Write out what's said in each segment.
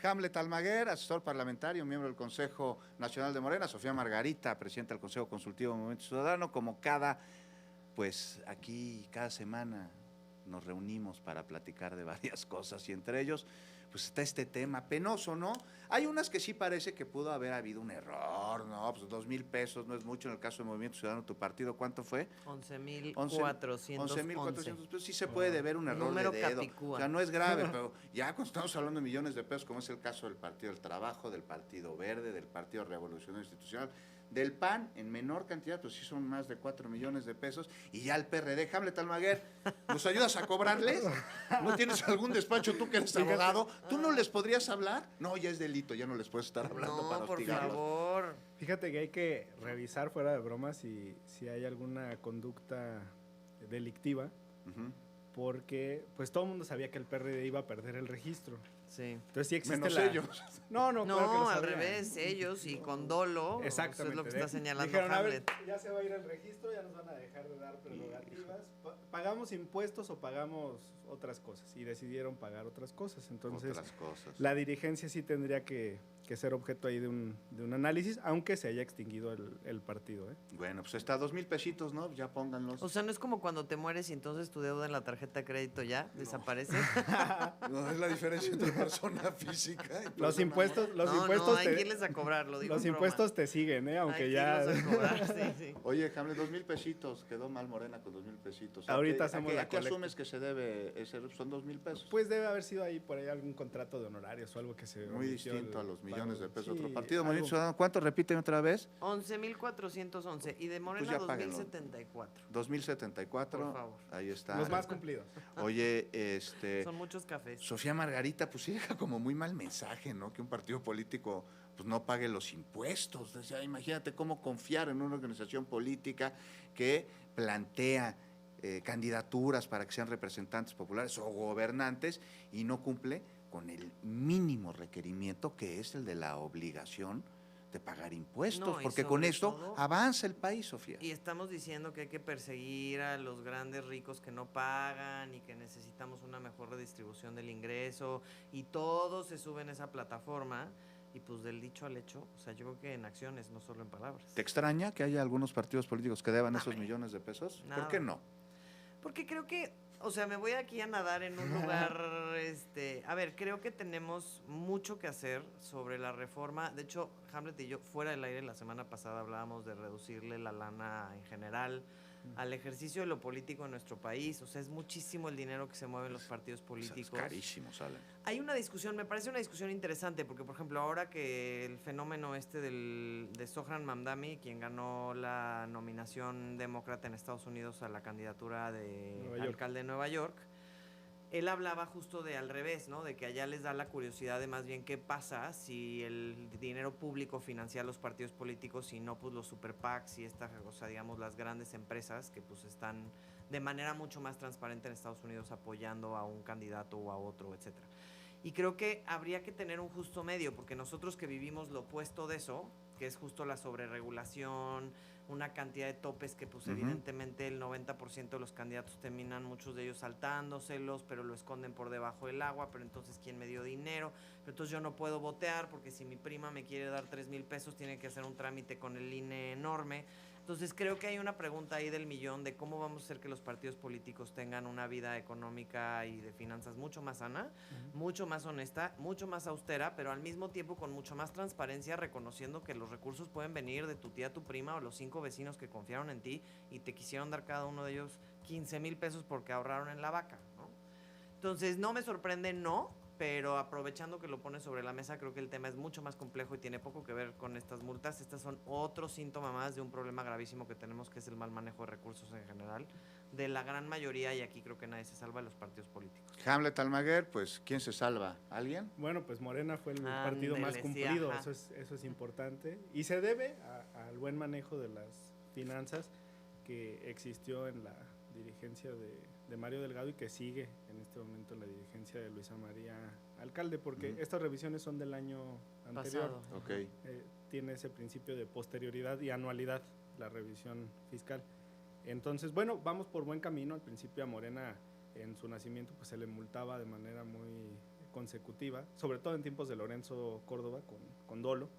Hamlet Almaguer, asesor parlamentario, miembro del Consejo Nacional de Morena, Sofía Margarita, presidenta del Consejo Consultivo Movimiento Ciudadano, como aquí cada semana nos reunimos para platicar de varias cosas y entre ellos pues está este tema penoso, ¿no? Hay unas que sí parece que pudo haber habido un error, ¿no? Pues 2,000 pesos no es mucho en el caso del Movimiento Ciudadano, tu partido, ¿cuánto fue? 11,411 pesos, sí se puede deber un error Número de dedo, capicúa. o sea, no es grave, pero ya cuando estamos hablando de millones de pesos, como es el caso del Partido del Trabajo, del Partido Verde, del Partido Revolucionario Institucional, del PAN, en menor cantidad, pues sí son más de 4 millones de pesos, y ya el PRD, Hamlet Almaguer, ¿nos ayudas a cobrarles? ¿No tienes algún despacho tú que eres abogado? ¿Tú no les podrías hablar? No, ya es delito, ya no les puedes estar hablando para hostigarlos. Por favor. Fíjate que hay que revisar fuera de bromas si hay alguna conducta delictiva, porque pues todo el mundo sabía que el PRD iba a perder el registro. Sí. Entonces sí existe Menos la... ellos. No, No, claro que lo al sabían. revés, ellos y con dolo. Exactamente. Eso es lo que está señalando Dijeron, Hamlet. a ver, ya se va a ir el registro, ya nos van a dejar de dar prerrogativas. ¿Pagamos impuestos o pagamos otras cosas? Y decidieron pagar otras cosas. Entonces, la dirigencia sí tendría que ser objeto ahí de un análisis, aunque se haya extinguido el partido, ¿eh? Bueno, pues está 2,000 pesitos, ¿no? Ya pónganlos. O sea, no es como cuando te mueres y entonces tu deuda en la tarjeta de crédito ya desaparece. No, es la diferencia entre persona física y Los persona impuestos, no, hay que irles a cobrar, lo digo los en broma. impuestos te siguen, aunque hay ya... que irlos a cobrar, sí. Oye, Hamlet, 2,000 pesitos, quedó mal Morena con 2,000 pesitos. Ahorita hacemos la ¿A qué colecta. asumes que se debe ese? Son 2,000 pesos. Pues debe haber sido ahí por ahí algún contrato de honorarios o algo que se... Muy distinto a los millones de pesos. Sí, Otro partido, Movimiento Ciudadano, ¿cuánto? Repíteme otra vez. 11,411 y de Morena Pues ya páguenlo. 2,074. 2,074. Por favor. Ahí está. Los más cumplidos. Oye, Son muchos cafés. Sofía Margarita, pues sí deja como muy mal mensaje, ¿no? Que un partido político pues no pague los impuestos. O sea, imagínate cómo confiar en una organización política que plantea candidaturas para que sean representantes populares o gobernantes y no cumple con el mínimo requerimiento que es el de la obligación de pagar impuestos, No, y porque con sobre esto todo, avanza el país, Sofía. Y estamos diciendo que hay que perseguir a los grandes ricos que no pagan y que necesitamos una mejor redistribución del ingreso y todos se suben a esa plataforma y pues del dicho al hecho, o sea, yo creo que en acciones, no solo en palabras. ¿Te extraña que haya algunos partidos políticos que deban esos millones de pesos? Nada. ¿Por qué no? Porque creo que, o sea, me voy aquí a nadar en un lugar, a ver, creo que tenemos mucho que hacer sobre la reforma. De hecho, Hamlet y yo, fuera del aire, la semana pasada hablábamos de reducirle la lana en general al ejercicio de lo político en nuestro país. O sea, es muchísimo el dinero que se mueve en los partidos políticos. Es carísimo, sale. Hay una discusión, me parece una discusión interesante, porque por ejemplo, ahora que el fenómeno de Zohran Mamdani, quien ganó la nominación demócrata en Estados Unidos a la candidatura de alcalde de Nueva York, él hablaba justo de al revés, ¿no? De que allá les da la curiosidad de más bien qué pasa si el dinero público financia a los partidos políticos y no pues los super PACs y o sea, digamos las grandes empresas que pues están de manera mucho más transparente en Estados Unidos apoyando a un candidato o a otro, etcétera. Y creo que habría que tener un justo medio, porque nosotros que vivimos lo opuesto de eso, que es justo la sobreregulación, una cantidad de topes que pues evidentemente el 90% de los candidatos terminan, muchos de ellos saltándoselos, pero lo esconden por debajo del agua, pero entonces ¿quién me dio dinero? Pero entonces yo no puedo votear porque si mi prima me quiere dar 3,000 pesos tiene que hacer un trámite con el INE enorme. Entonces creo que hay una pregunta ahí del millón de cómo vamos a hacer que los partidos políticos tengan una vida económica y de finanzas mucho más sana, mucho más honesta, mucho más austera, pero al mismo tiempo con mucho más transparencia, reconociendo que los recursos pueden venir de tu tía, tu prima o los 5 vecinos que confiaron en ti y te quisieron dar cada uno de ellos 15,000 pesos porque ahorraron en la vaca, ¿no? Entonces no me sorprende, no, pero aprovechando que lo pones sobre la mesa, creo que el tema es mucho más complejo y tiene poco que ver con estas multas. Estas son otro síntoma más de un problema gravísimo que tenemos, que es el mal manejo de recursos en general, de la gran mayoría, y aquí creo que nadie se salva de los partidos políticos. Hamlet Almaguer, pues, ¿quién se salva? ¿Alguien? Bueno, pues Morena fue el partido más cumplido, eso es importante, y se debe al buen manejo de las finanzas que existió en la dirigencia de Mario Delgado y que sigue en este momento en la dirigencia de Luisa María Alcalde, porque estas revisiones son del año anterior. Okay. Tiene ese principio de posterioridad y anualidad la revisión fiscal. Entonces, bueno, vamos por buen camino. Al principio a Morena, en su nacimiento, pues se le multaba de manera muy consecutiva, sobre todo en tiempos de Lorenzo Córdoba con dolo.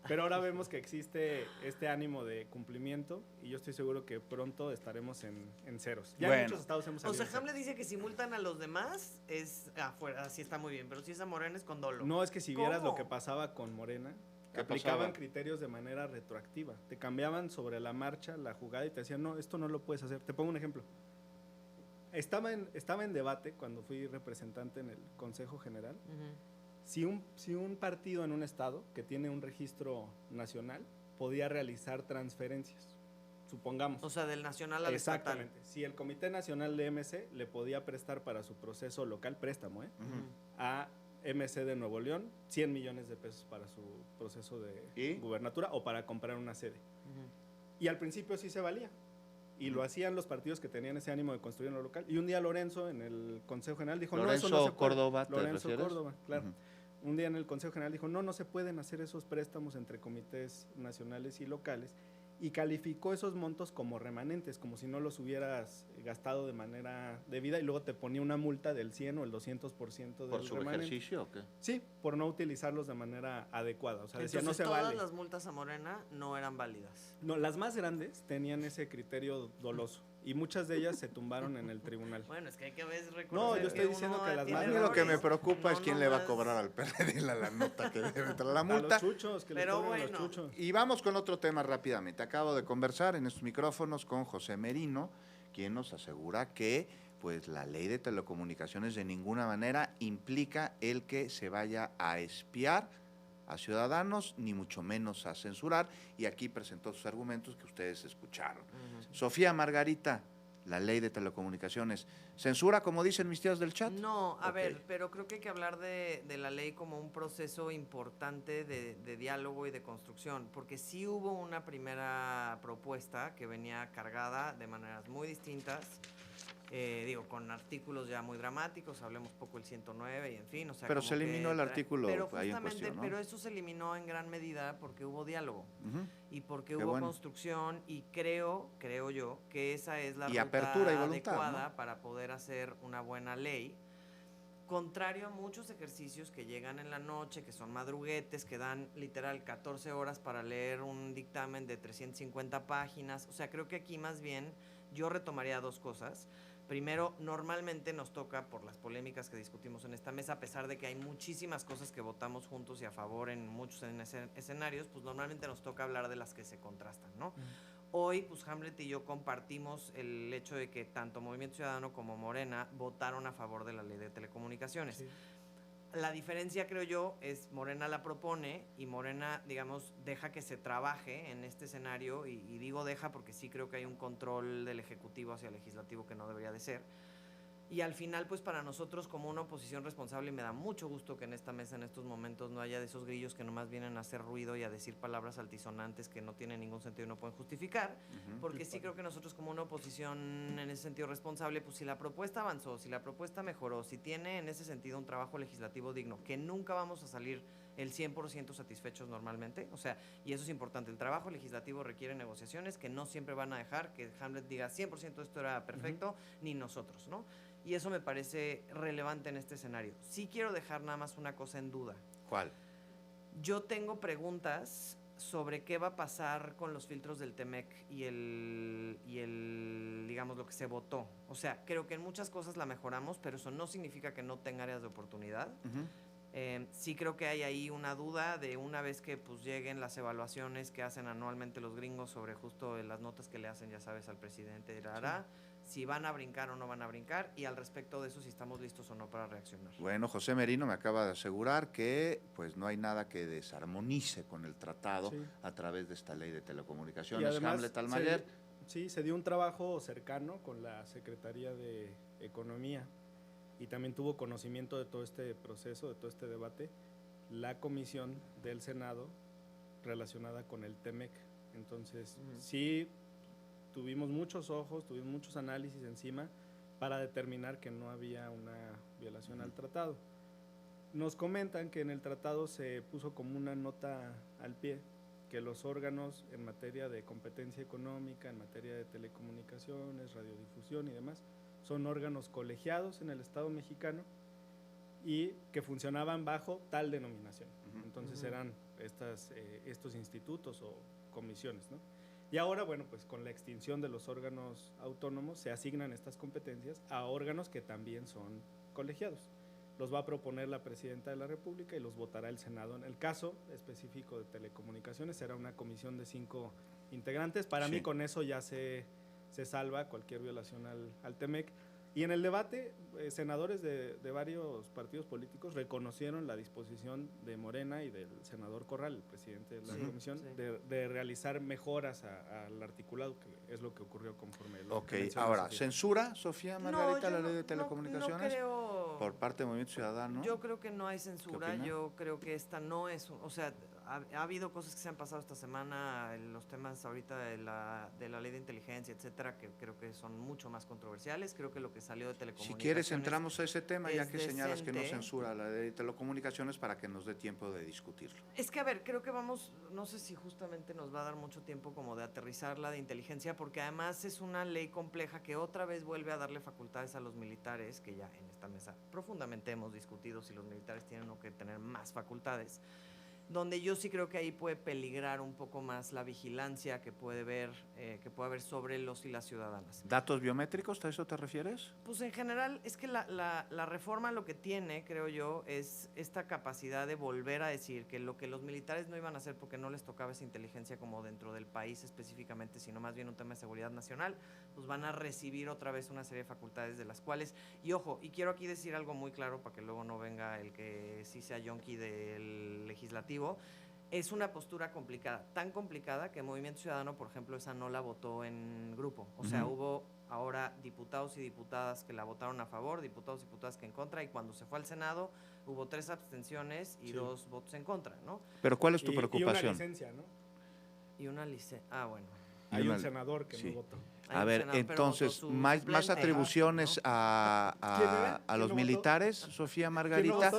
Pero ahora vemos que existe este ánimo de cumplimiento y yo estoy seguro que pronto estaremos en ceros. Ya en muchos estados hemos salido. O sea, Hamlet dice que si multan a los demás es afuera, así está muy bien, pero si es a Morena es con dolo. No, es que si vieras lo que pasaba con Morena, aplicaban criterios de manera retroactiva. Te cambiaban sobre la marcha la jugada y te decían, no, esto no lo puedes hacer. Te pongo un ejemplo. Estaba en debate cuando fui representante en el Consejo General. Si un partido en un estado que tiene un registro nacional podía realizar transferencias, supongamos. O sea, del nacional al estatal. Exactamente. Si el Comité Nacional de MC le podía prestar para su proceso local, préstamo, a MC de Nuevo León, 100 millones de pesos para su proceso de gubernatura o para comprar una sede. Y al principio sí se valía. Y lo hacían los partidos que tenían ese ánimo de construir en lo local. Y un día Lorenzo, en el Consejo General, dijo, Lorenzo no, eso no se puede. Córdoba, Lorenzo Córdoba, claro. Un día en el Consejo General dijo, no se pueden hacer esos préstamos entre comités nacionales y locales, y calificó esos montos como remanentes, como si no los hubieras gastado de manera debida, y luego te ponía una multa del 100 o el 200% del ¿Por su remanente. ejercicio o qué? Sí, por no utilizarlos de manera adecuada. O sea, entonces, decía, no se todas vale. las multas a Morena no eran válidas. No, las más grandes tenían ese criterio doloso, y muchas de ellas se tumbaron en el tribunal. Bueno, es que hay que a veces reconocer. No, yo estoy diciendo que las más. Lo que me preocupa es quién le va a cobrar al PRD la nota que debe entrar la multa. A los chuchos, que pero le bueno, a los chuchos. Y vamos con otro tema rápidamente. Acabo de conversar en estos micrófonos con José Merino, quien nos asegura que pues la ley de telecomunicaciones de ninguna manera implica el que se vaya a espiar a ciudadanos, ni mucho menos a censurar, y aquí presentó sus argumentos que ustedes escucharon. Sofía Margarita, la ley de telecomunicaciones, ¿censura como dicen mis tías del chat? No, a ver, pero creo que hay que hablar de la ley como un proceso importante de diálogo y de construcción, porque sí hubo una primera propuesta que venía cargada de maneras muy distintas, con artículos ya muy dramáticos, hablemos poco el 109 y en fin, o sea, pero se eliminó el artículo pero ahí en justamente, cuestión, ¿no? Pero eso se eliminó en gran medida porque hubo diálogo y porque Qué hubo bueno. construcción, y creo yo que esa es la y ruta apertura y voluntad, adecuada, ¿no?, para poder hacer una buena ley. Contrario a muchos ejercicios que llegan en la noche, que son madruguetes, que dan literal 14 horas para leer un dictamen de 350 páginas. O sea, creo que aquí más bien yo retomaría dos cosas. Primero, normalmente nos toca, por las polémicas que discutimos en esta mesa, a pesar de que hay muchísimas cosas que votamos juntos y a favor en muchos escenarios, pues normalmente nos toca hablar de las que se contrastan, ¿no? Hoy, pues Hamlet y yo compartimos el hecho de que tanto Movimiento Ciudadano como Morena votaron a favor de la ley de telecomunicaciones. Sí. La diferencia, creo yo, es Morena la propone y Morena, digamos, deja que se trabaje en este escenario, y digo deja porque sí creo que hay un control del Ejecutivo hacia el Legislativo que no debería de ser. Y al final, pues para nosotros como una oposición responsable, y me da mucho gusto que en esta mesa en estos momentos no haya de esos grillos que nomás vienen a hacer ruido y a decir palabras altisonantes que no tienen ningún sentido y no pueden justificar, porque sí creo que nosotros como una oposición en ese sentido responsable, pues si la propuesta avanzó, si la propuesta mejoró, si tiene en ese sentido un trabajo legislativo digno, que nunca vamos a salir el 100% satisfechos normalmente, o sea, y eso es importante, el trabajo legislativo requiere negociaciones que no siempre van a dejar que Hamlet diga 100% esto era perfecto, ni nosotros, ¿no? Y eso me parece relevante en este escenario. Sí quiero dejar nada más una cosa en duda. ¿Cuál? Yo tengo preguntas sobre qué va a pasar con los filtros del TEMEC y el digamos, lo que se votó. O sea, creo que en muchas cosas la mejoramos, pero eso no significa que no tenga áreas de oportunidad. Sí creo que hay ahí una duda de una vez que pues lleguen las evaluaciones que hacen anualmente los gringos sobre justo las notas que le hacen, ya sabes, al presidente si van a brincar o no van a brincar, y al respecto de eso si estamos listos o no para reaccionar. Bueno, José Merino me acaba de asegurar que pues no hay nada que desarmonice con el tratado a través de esta ley de telecomunicaciones. Y además, Hamlet Almaguer. Se dio un trabajo cercano con la Secretaría de Economía, y también tuvo conocimiento de todo este proceso, de todo este debate, la comisión del Senado relacionada con el TEMEC. Entonces, sí tuvimos muchos ojos, tuvimos muchos análisis encima para determinar que no había una violación al tratado. Nos comentan que en el tratado se puso como una nota al pie que los órganos en materia de competencia económica, en materia de telecomunicaciones, radiodifusión y demás, son órganos colegiados en el Estado mexicano y que funcionaban bajo tal denominación. Entonces eran estos institutos o comisiones, ¿no? Y ahora, bueno, pues con la extinción de los órganos autónomos se asignan estas competencias a órganos que también son colegiados. Los va a proponer la Presidenta de la República y los votará el Senado. En el caso específico de telecomunicaciones será una comisión de 5 integrantes. Para mí con eso ya se salva cualquier violación al TEMEC. Y en el debate, senadores de varios partidos políticos reconocieron la disposición de Morena y del senador Corral, el presidente de la comisión, de realizar mejoras al articulado, que es lo que ocurrió conforme lo que ahora, Sofía. ¿Censura, Sofía Margarita, la ley de telecomunicaciones? No creo, por parte del Movimiento Ciudadano. Yo creo que no hay censura, yo creo que esta no es, o sea, ha habido cosas que se han pasado esta semana, los temas ahorita de la ley de inteligencia, etcétera, que creo que son mucho más controversiales. Creo que lo que salió de telecomunicaciones. Si quieres, entramos a ese tema, ya que señalas que no censura la ley de telecomunicaciones, para que nos dé tiempo de discutirlo. Es que, a ver, creo que vamos, no sé si justamente nos va a dar mucho tiempo como de aterrizar la de inteligencia, porque además es una ley compleja que otra vez vuelve a darle facultades a los militares, que ya en esta mesa profundamente hemos discutido si los militares tienen o que tener más facultades, donde yo sí creo que ahí puede peligrar un poco más la vigilancia que puede haber sobre los y las ciudadanas. ¿Datos biométricos, a eso te refieres? Pues en general es que la reforma lo que tiene, creo yo, es esta capacidad de volver a decir que lo que los militares no iban a hacer porque no les tocaba esa inteligencia como dentro del país específicamente, sino más bien un tema de seguridad nacional, pues van a recibir otra vez una serie de facultades de las cuales, y ojo, y quiero aquí decir algo muy claro para que luego no venga el que sí sea yonki del legislativo. Es una postura complicada, tan complicada que Movimiento Ciudadano, por ejemplo, esa no la votó en grupo. O sea, hubo ahora diputados y diputadas que la votaron a favor, diputados y diputadas que en contra, y cuando se fue al Senado hubo 3 abstenciones y 2 votos en contra, ¿no? Pero ¿cuál es tu preocupación? Y una licencia, ¿no? Y una licencia, bueno. Hay un senador que no votó. A ver, entonces, más atribuciones a los militares, Sofía Margarita.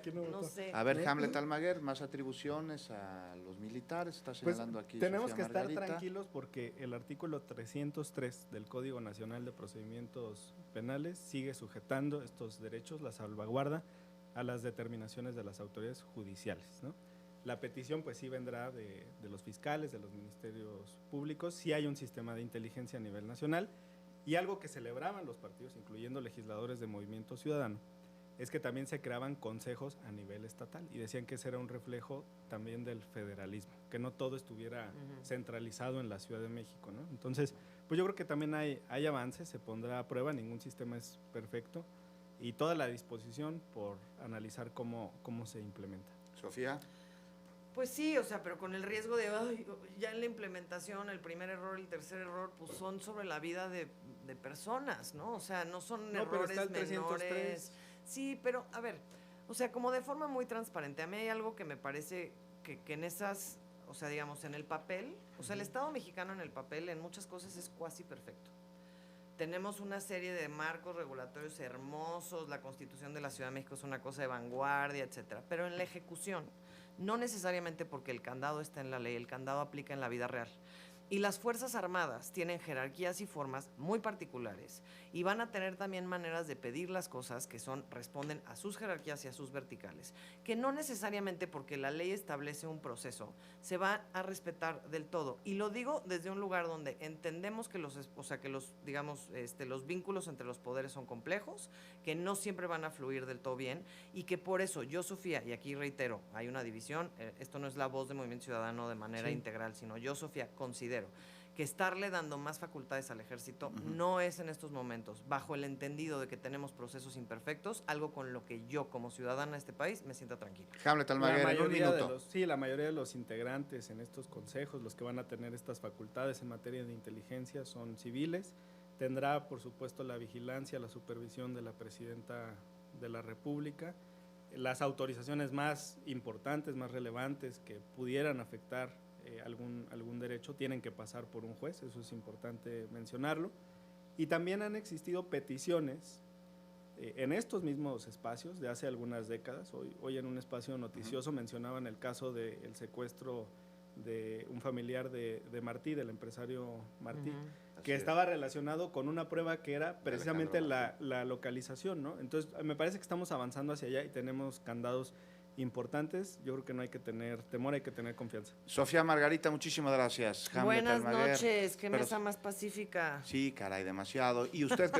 ¿Quién no votó? No sé. A ver, Hamlet Almaguer, más atribuciones a los militares, está señalando aquí tenemos Sofía que Margarita. estar tranquilos porque el artículo 303 del Código Nacional de Procedimientos Penales sigue sujetando estos derechos, la salvaguarda a las determinaciones de las autoridades judiciales, ¿no? La petición pues sí vendrá de los fiscales, de los ministerios públicos, sí hay un sistema de inteligencia a nivel nacional, y algo que celebraban los partidos, incluyendo legisladores de Movimiento Ciudadano, es que también se creaban consejos a nivel estatal, y decían que ese era un reflejo también del federalismo, que no todo estuviera centralizado en la Ciudad de México, ¿no? Entonces, pues yo creo que también hay avances, se pondrá a prueba, ningún sistema es perfecto, y toda la disposición por analizar cómo se implementa. Sofía. Pues sí, o sea, pero con el riesgo de, ya en la implementación, el primer error, el tercer error, pues son sobre la vida de personas, ¿no? O sea, no son errores pero está el menores. 303. Sí, pero, a ver, o sea, como de forma muy transparente, a mí hay algo que me parece que en esas, o sea, digamos, en el papel, o sea, el Estado mexicano en el papel en muchas cosas es cuasi perfecto. Tenemos una serie de marcos regulatorios hermosos, la Constitución de la Ciudad de México es una cosa de vanguardia, etcétera, pero en la ejecución, no necesariamente porque el candado está en la ley, el candado aplica en la vida real. Y las Fuerzas Armadas tienen jerarquías y formas muy particulares y van a tener también maneras de pedir las cosas que responden a sus jerarquías y a sus verticales, que no necesariamente porque la ley establece un proceso se va a respetar del todo. Y lo digo desde un lugar donde entendemos que los vínculos entre los poderes son complejos, que no siempre van a fluir del todo bien y que por eso yo, Sofía, y aquí reitero, hay una división, esto no es la voz de Movimiento Ciudadano de manera integral, sino yo, Sofía, considero que estarle dando más facultades al ejército no es en estos momentos, bajo el entendido de que tenemos procesos imperfectos, algo con lo que yo como ciudadana de este país me sienta tranquila. Hamlet Almaguer, en un minuto. La mayoría de los integrantes en estos consejos, los que van a tener estas facultades en materia de inteligencia son civiles. Tendrá, por supuesto, la vigilancia, la supervisión de la Presidenta de la República. Las autorizaciones más importantes, más relevantes que pudieran afectar algún derecho tienen que pasar por un juez, eso es importante mencionarlo. Y también han existido peticiones en estos mismos espacios de hace algunas décadas. Hoy en un espacio noticioso mencionaban el caso del secuestro de un familiar de Martí, del empresario Martí, que estaba relacionado con una prueba que era precisamente la localización, ¿no? Entonces, me parece que estamos avanzando hacia allá y tenemos candados importantes. Yo creo que no hay que tener temor, hay que tener confianza. Sofía Margarita, muchísimas gracias. Buenas noches, qué mesa más pacífica. Sí, caray, demasiado. Y usted que